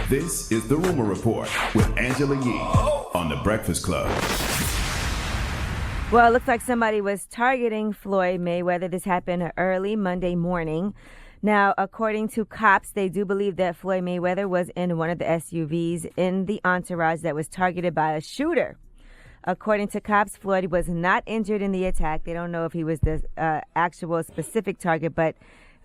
This is The Rumor Report with Angela Yee on The Breakfast Club. Well, it looks like somebody was targeting Floyd Mayweather. This happened early Monday morning. Now, according to cops, they do believe that Floyd Mayweather was in one of the SUVs in the entourage that was targeted by a shooter. According to cops, Floyd was not injured in the attack. They don't know if he was the actual specific target, but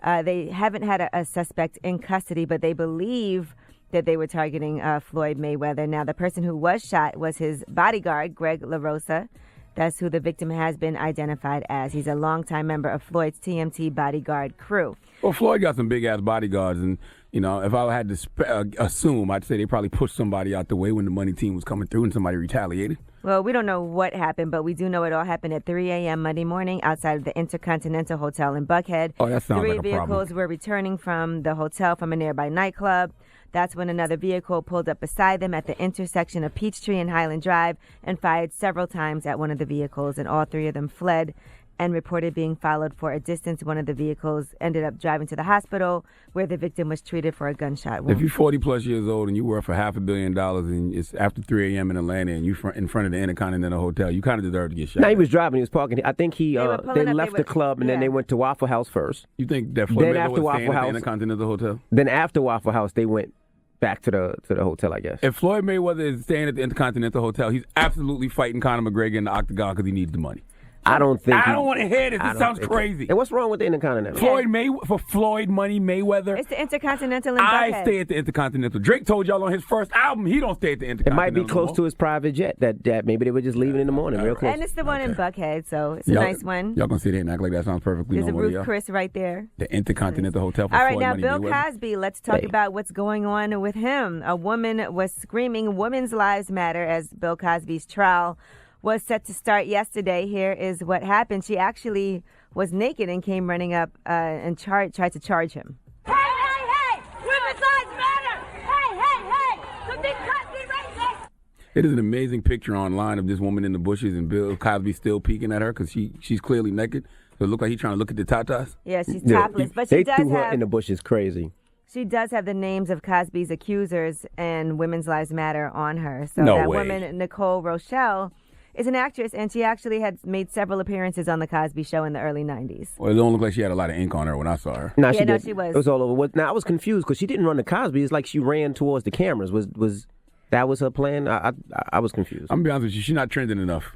they haven't had a suspect in custody, but they believe that they were targeting Floyd Mayweather. Now, the person who was shot was his bodyguard, Greg LaRosa. That's who the victim has been identified as. He's a longtime member of Floyd's TMT bodyguard crew. Well, Floyd got some big-ass bodyguards, and, you know, if I had to assume, I'd say they probably pushed somebody out the way when the money team was coming through and somebody retaliated. Well, we don't know what happened, but we do know it all happened at 3 a.m. Monday morning outside of the Intercontinental Hotel in Buckhead. Oh, that sounds like a problem. 3 vehicles were returning from the hotel from a nearby nightclub. That's when another vehicle pulled up beside them at the intersection of Peachtree and Highland Drive and fired several times at one of the vehicles, and all three of them fled and reported being followed for a distance. One of the vehicles ended up driving to the hospital where the victim was treated for a gunshot wound. If you're 40-plus years old and you work for $500 million and it's after 3 a.m. in Atlanta and you're in front of the Intercontinental Hotel, you kind of deserve to get shot. No, he was driving. He was parking. I think they left the club and then they went to Waffle House first. You think that Floyd Mayweather was staying at the House, Intercontinental Hotel? Then after Waffle House, they went back to the hotel, I guess. If Floyd Mayweather is staying at the Intercontinental Hotel, he's absolutely fighting Conor McGregor in the octagon because he needs the money. I don't want to hear this. This sounds crazy. And what's wrong with the Intercontinental? For Floyd Money Mayweather. It's the Intercontinental in Buckhead. I stay at the Intercontinental. Drake told y'all on his first album he don't stay at the Intercontinental. It might be close to his private jet that maybe they were just leaving in the morning, real close. And it's the one in Buckhead, so it's a nice one. Y'all gonna sit there and act like that sounds perfectly normal. There's a Ruth Chris right there. The Intercontinental Hotel for All right, Floyd now Money Bill Mayweather. Cosby, let's talk about what's going on with him. A woman was screaming "Women's Lives Matter" as Bill Cosby's trial was set to start yesterday. Here is what happened. She actually was naked and came running up and tried to charge him. Hey, hey, hey! Women's lives matter! Hey, hey, hey! The big Cosby racist! It is an amazing picture online of this woman in the bushes and Bill Cosby still peeking at her because she's clearly naked. So it looked like he's trying to look at the tatas. Yeah, she's topless. But she they does threw her have, in the bushes crazy. She does have the names of Cosby's accusers and Women's Lives Matter on her. So No that way. woman, Nicole Rochelle, is an actress, and she actually had made several appearances on The Cosby Show in the early 90s. Well, it don't look like she had a lot of ink on her when I saw her. No, she was. It was all over. Now, I was confused because she didn't run to Cosby. It's like she ran towards the cameras. Was that was her plan? I was confused. I'm going to be honest with you. She's not trending enough.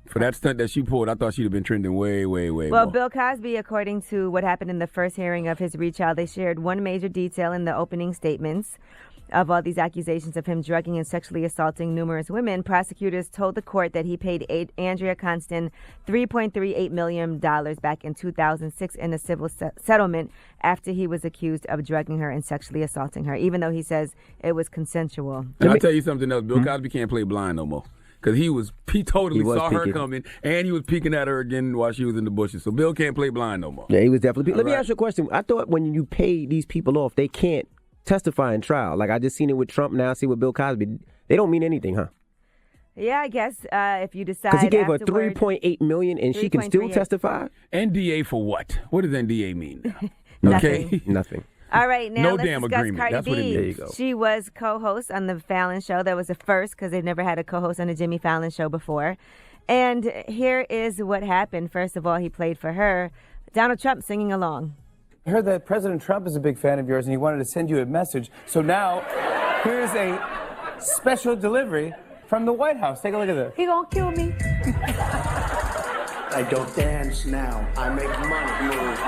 For that stunt that she pulled, I thought she'd have been trending way Well, more. Bill Cosby, according to what happened in the first hearing of his retrial, they shared one major detail in the opening statements of all these accusations of him drugging and sexually assaulting numerous women. Prosecutors told the court that he paid Andrea Constant $3.38 million back in 2006 in a civil settlement after he was accused of drugging her and sexually assaulting her, even though he says it was consensual. And I'll tell you something else. Bill Cosby can't play blind no more. Because he totally saw her coming, and he was peeking at her again while she was in the bushes. So Bill can't play blind no more. Yeah, he was definitely. Let me ask you a question. I thought when you pay these people off, they can't testify in trial. Like I just seen it with Trump, now I see with Bill Cosby. They don't mean anything, huh? Yeah, I guess if you decide. Because he gave her $3.8 million and she can still testify? NDA for what? What does NDA mean? Nothing. Nothing. All right, now No let's damn discuss agreement. Cardi That's B. what it means. There you go. She was co-host on the Fallon Show. That was a first because they've never had a co-host on the Jimmy Fallon Show before. And here is what happened. First of all, he played for her. Donald Trump singing along. I heard that President Trump is a big fan of yours and he wanted to send you a message. So now, here's a special delivery from the White House. Take a look at this. He gonna kill me. I don't dance now. I make money. Move.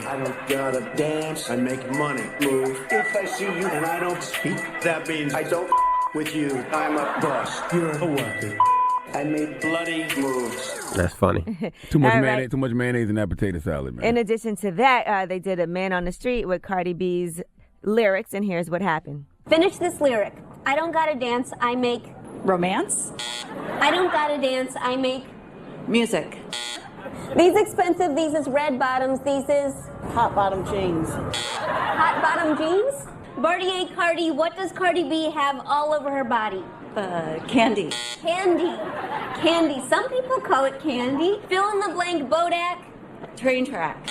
I don't gotta dance. I make money. Move. If I see you and I don't speak, that means I don't with you. I'm a boss. You're a worker. I made bloody moves. That's funny. Too much All mayonnaise. right. Too much mayonnaise in that potato salad, man. In addition to that, they did a Man on the Street with Cardi B's lyrics, and here's what happened. Finish this lyric. I don't gotta dance, I make romance. I don't gotta dance, I make Music. these expensive, these is red bottoms, these is Hot bottom jeans. hot bottom jeans. Bartier Cardi, what does Cardi B have all over her body? Candy. Candy. Candy. Some people call it candy. Fill in the blank, Bodak. Train track.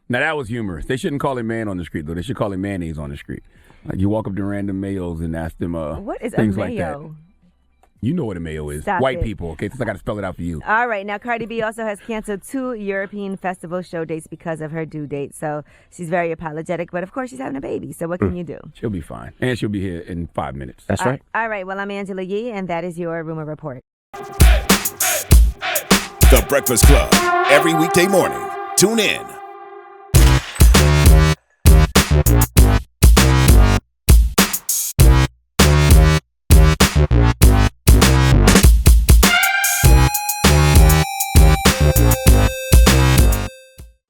Now, that was humorous. They shouldn't call him man on the street, though. They should call him mayonnaise on the street. Like you walk up to random males and ask them what is things a like that. mayo? You know what a mayo is. Stop White it. people, okay? Since I got to spell it out for you. All right. Now, Cardi B also has canceled 2 European festival show dates because of her due date. So she's very apologetic. But, of course, she's having a baby. So what can you do? She'll be fine. And she'll be here in 5 minutes. That's right. All right. Well, I'm Angela Yee, and that is your Rumor Report. The Breakfast Club. Every weekday morning. Tune in